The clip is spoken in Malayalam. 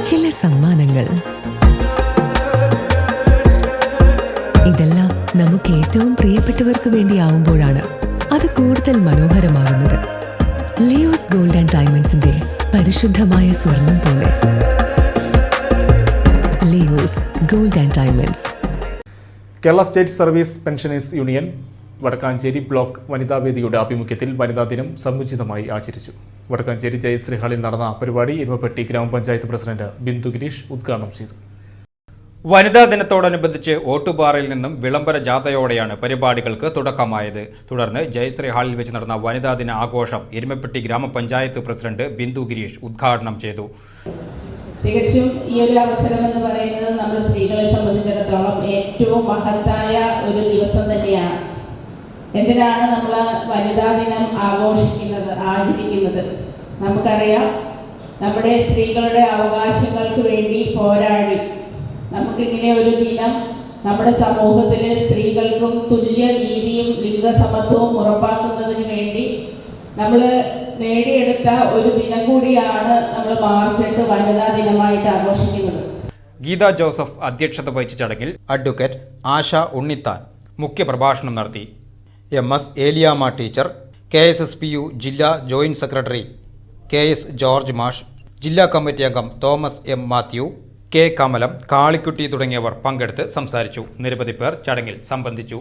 ചില സമ്മാനങ്ങൾ. ഇതെല്ലാം നമുക്ക് ഏറ്റവും പ്രിയപ്പെട്ടവർക്ക് വേണ്ടിയാവുമ്പോഴാണ് അത് കൂടുതൽ മനോഹരമാകുന്നത്. ലിയോസ് ഗോൾഡ് ആൻഡ് ഡയമണ്ട്സിന്റെ പരിശുദ്ധമായ സ്വർണം പോലെ. Leo's Gold and Diamonds. Kerala state service pensioners union Vadakkanchery block വനിതാവേദിയുടെ ആഭിമുഖ്യത്തിൽ വനിതാ ദിനം സമുചിതമായി ആചരിച്ചു. വടക്കാഞ്ചേരി ജയശ്രീ ഹാളിൽ നടന്ന പരിപാടി എരുമപ്പെട്ടി ഗ്രാമപഞ്ചായത്ത് പ്രസിഡന്റ് ബിന്ദു ഗിരീഷ് ഉദ്ഘാടനം ചെയ്തു. വനിതാ ദിനത്തോടനുബന്ധിച്ച് ഓട്ടുപാറയിൽ നിന്നും വിളംബര ജാഥയോടെയാണ് പരിപാടികൾക്ക് തുടക്കമായത്. തുടർന്ന് ജയശ്രീ ഹാളിൽ വെച്ച് നടന്ന വനിതാ ദിന ആഘോഷം എരുമപ്പെട്ടി ഗ്രാമപഞ്ചായത്ത് പ്രസിഡന്റ് ബിന്ദു ഗിരീഷ് ഉദ്ഘാടനം ചെയ്തു. തികച്ചും ഈ ഒരു അവസരം എന്ന് പറയുന്നത് നമ്മൾ സ്ത്രീകളെ സംബന്ധിച്ചിടത്തോളം ഏറ്റവും മഹത്തായ ഒരു ദിവസം തന്നെയാണ്. എന്തിനാണ് നമ്മൾ വനിതാ ദിനം ആചരിക്കുന്നത്? നമുക്കറിയാം, നമ്മുടെ സ്ത്രീകളുടെ അവകാശങ്ങൾക്ക് വേണ്ടി പോരാടി നമുക്കിങ്ങനെ ഒരു ദിനം നമ്മുടെ സമൂഹത്തിലെ സ്ത്രീകൾക്കും തുല്യ നീതിയും ലിംഗസമത്വവും ഉറപ്പാക്കുന്നതിന് വേണ്ടി നമ്മൾ നേടിയെടുത്ത ഒരു ദിനം കൂടിയാണ് നമ്മൾ മാർച്ച് 8 വനിതാ ദിനമായിട്ട് ആഘോഷിക്കുന്നത്. ഗീത ജോസഫ് അധ്യക്ഷത വഹിച്ച ചടങ്ങിൽ അഡ്വക്കേറ്റ് ആശ ഉണ്ണിത്താൻ മുഖ്യപ്രഭാഷണം നടത്തി. MS ഏലിയാമ്മ ടീച്ചർ, KSSPU ജില്ലാ ജോയിന്റ് സെക്രട്ടറി KS ജോർജ് മാഷ്, ജില്ലാ കമ്മിറ്റി അംഗം Thomas M Mathew, K Kamalam, Kalikutty തുടങ്ങിയവർ പങ്കെടുത്ത് സംസാരിച്ചു. നിരവധി പേർ ചടങ്ങിൽ സംബന്ധിച്ചു.